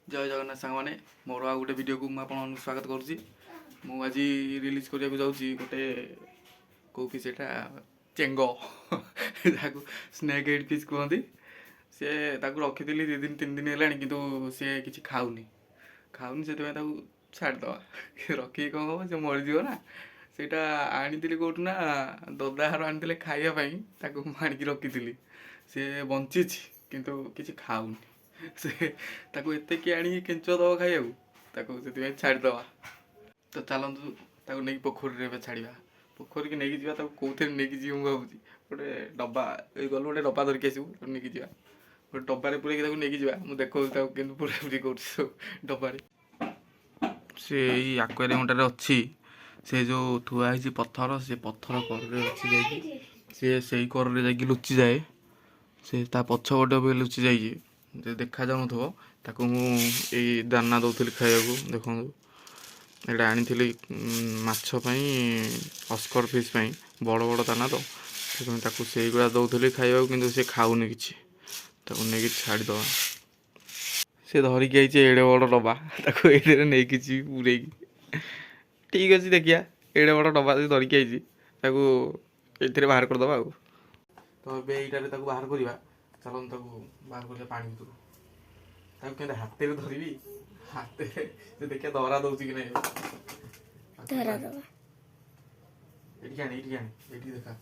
जय जगन्नाथ सांग मैंने मोर आ गोटे वीडियो को मुझे स्वागत करुँची मुझे रिलीज करने जाऊँगी गोटे कौ फिश एटा चेंग जहाँ स्नेक हेड फिश कहते सी रखी 2-3 दिन है कि सी किसी खाऊनी से छाड़द रखी कौन हम से मरीज ना सेटा आनी कौटना ददाहर आनी खावाई आनिक रखी सी बंची किंतु किसी खाऊनी से एत किए आनी केंच दब खाइबा से छाड़द तो चलतु नहीं पोखरी में छाड़ा पोखरी की नहीं जावा कौन नहीं जी भावी गोटे डब्बा गलु गोटे डब्बा धरिक आसबू नहीं जावा गोटे डब्बारे पूरे नहीं जावा मुझे देखा कि पूरा पूरी कर डब्बारे से आक्वारियम अच्छी से जो थुआई पत्थर से पत्थर कर अच्छी से कर लुचि जाए से पछपटे भी लुचि जाइए देखा जाऊन ताकू मुझे दाना दौली खाया देखो एटा आनी माछपाई अस्कर फिश बड़ बड़ दाना तो से गुड़ा दौली खाइबा कि से खाऊनी कि नहीं छाड़द से धरिकी आई एड़े बड़ डब्बा ये नहीं कि पूरे ठीक अच्छे देखिया एड़े बड़ डब्बा धरिकी आई ये बाहर करदे तो ये बाहर करवा चलो बाहर कर पानी भर हाथ में धरबी हाथ देखिए धरा दौर कि नहीं देखा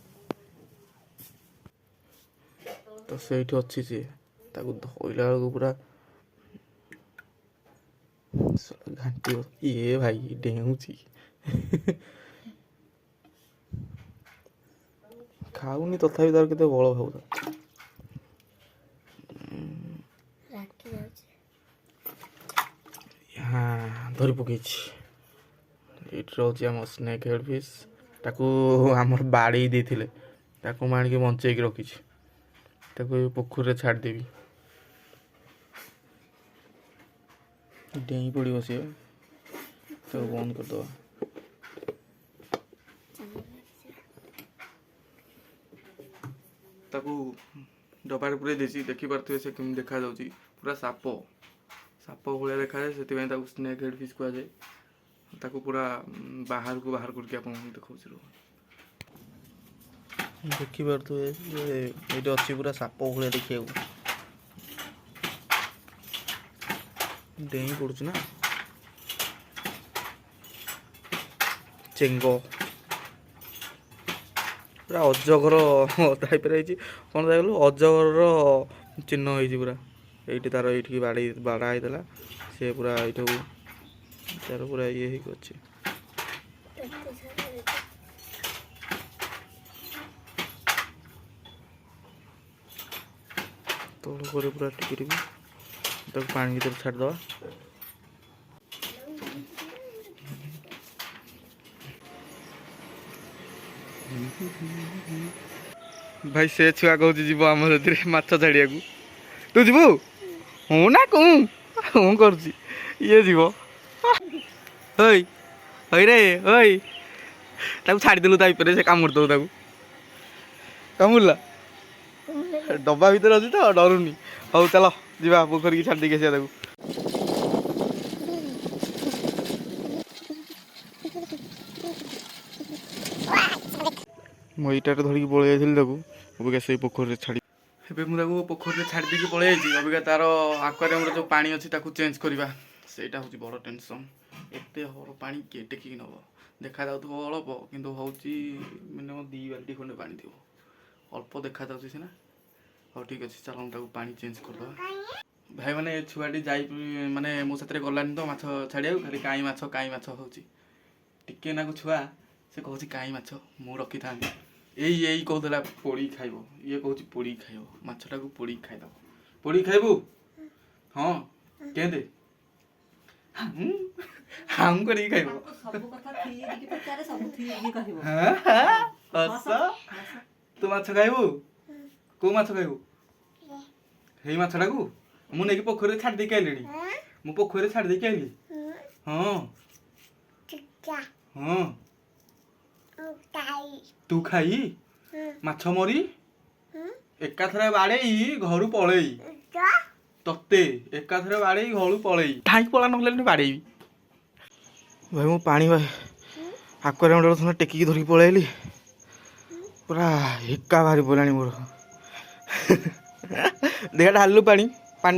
तो से अच्छी सी धरला बेलू पूरा घाटी ये भाई डेऊँची खाऊनी तथापि तार केते बल भाव हाँ धरी पकई ये रोम स्नेक हेड फिश ताकू आमर बाड़ी देते मुझे बंचेक रखी पोखर छाड़देवी डेई पड़ो सी तो बंद करदे डबारे पूरे देखी पारे से कमी देखा पूरा साप साप भाया देखा जाए से स्नेक हेड फिश कहुए पूरा बाहर को बाहर करके देखा देखी पारे ये अच्छी पूरा साप भाया देखिए डेई पड़ू ना चेंग पूरा अजगर टाइप कौन देखल अजगर चिन्ह हो पूरा ये तार ये बाड़ा होता सी पूरा ये तार पूरा ये अच्छे तल पर पूरा टिकी पानी भर छाड़द भाई से छुआ कह जीव आम माछ छाड़िया तू जीवु हूँ ना कहूँ हूँ कर ये जीव हई हई रे हई छाड़देलु से कामुड़ कामुड़ला डब्बा भर अच्छी तो डरुनी हौ चल जा पोखर की छाड़ देके आसिया मुझे ईटाटे धरिकी पलि जाइली अबिका से पोखर छाड़ी ए मुझे पोखर छाड़ी देकी पलि अबिका तार आक्वारियम जो पानी अच्छी चेंज करवा सेटा हूँ बड़ टेंशन एत हर पा किए टेकिक नब देखा जाऊ अल्प कि हूँ मिनिमम 2 बाल्टी खंडे पानी थी अल्प देखा जाऊँ सीना हाँ ठीक अच्छे चलो पा चेंज करदे भाई मैंने छुआटी जा माने मो साथ गलानी तो माछ छाड़िया खाली कई माछ हूँ टिके ना छुआ से कहूँ कई माछ मु रखी था यही कहला पोड़ी खाइब ये कहूँ पोड़ी खाइब माछटा को पोड़ी खाइद पोड़ी खाइबू हाँ केदे हम कर खाइब तू माछ खाइबू कौ माछ खाइबू हे माछटा को मु नहीं पोखर छाड़ देके आइली मु पोखर छाड़ देके आइली हाँ हाँ तू खाई माछ मरी एकाथरे बाड़े घर पलई ତତେ ଏକାଥରେ ବାଡ଼େଇ ଘଳୁ ପଳେଇ ଠାଇଁ ପଳା ନହେଲେ ବାଡ଼େଇବି। ଭାଇ ମୁଁ ପାଣି ଭାଇ ଆକ୍ୱାରିୟମରେ ଥରେ ଟେକିକି ଧରିକି ପଳେଇଲି ପୁରା ହିକା ବାହାରି ପଡ଼ିଲାଣି ମୋର। ଦେଖିଆ ଢାଳିଲୁ ପାଣି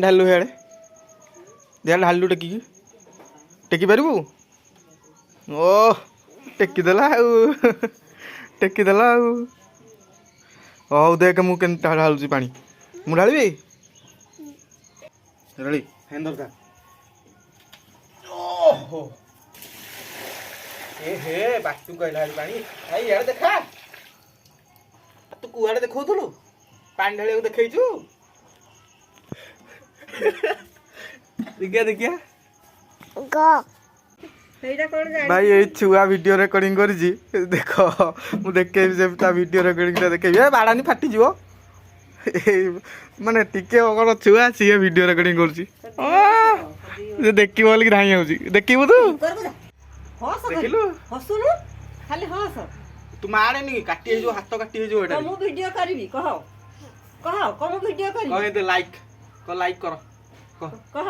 ଢାଳିଲୁ ହିଆଡ଼େ ଦେଖିଆ ଢାଳିଲୁ ଟେକି ପାରିବୁ? ଓ ଟେକିଦେଲା ଆଉ ଟେକିଦେଲା ଆଉ। ହଉ ଦେଖ ମୁଁ କେମିତି ଢାଳୁଛି ପାଣି। ମୁଁ ଢାଳିବି ଢାଳି ହେନ୍ ଦରକାର। ଓହୋ ଏ ହେ ବାଟୁ କହିଲା ପାଣି। ଭାଇ ଇଆଡ଼େ ଦେଖା। ତୁ କୁଆଡ଼େ ଦେଖଉଥିଲୁ? ପାଣି ଢାଳିବାକୁ ଦେଖେଇଛୁ? ଦେଖିଆ ଭାଇ ଏଇ ଛୁଆ ଭିଡ଼ିଓ ରେକର୍ଡିଂ କରିଛି ଦେଖ। ମୁଁ ଦେଖେଇବି ସେ ତା ଭିଡ଼ିଓ ରେକର୍ଡିଂଟା ଦେଖେଇବି। ଏ ବାଡ଼ାନି ଫାଟିଯିବ। ମାନେ ଟିକେ କଣ ଛୁଆ ସିଏ ଭିଡ଼ିଓ ରେକର୍ଡିଂ କରୁଛି। ଦେଖିବ ବୋଲିକି ଧାଇଁ ଯାଉଛି। ଦେଖିବୁ ତୁ ଦେଖିଲୁ ତୁ ମାରେନି କାଟି ହେଇଯିବ ହାତ କାଟି ହେଇଯିବ। ଏଇଟା ମୁଁ ଭିଡ଼ିଓ କରିବି କହ ମୁଁ ଭିଡ଼ିଓ କରିବି। ଲାଇକ୍ କର କହ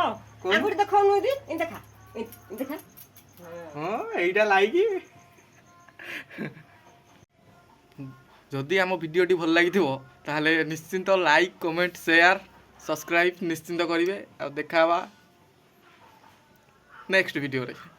ଆଙ୍ଗୁଠି ଦେଖାଉନୁ ଏମିତି ଦେଖା ଦେଖା। ହଁ ଏଇଟା ଲାଇକ୍। ଯଦି ଆମ ଭିଡ଼ିଓଟି ଭଲ ଲାଗିଥିବ ତାହେଲେ ନିଶ୍ଚିନ୍ତ ଲାଇକ୍ କମେଣ୍ଟ ସେୟାର ସବସ୍କ୍ରାଇବ୍ ନିଶ୍ଚିନ୍ତ କରିବେ। ଆଉ ଦେଖା ହେବା ନେକ୍ସଟ ଭିଡ଼ିଓରେ।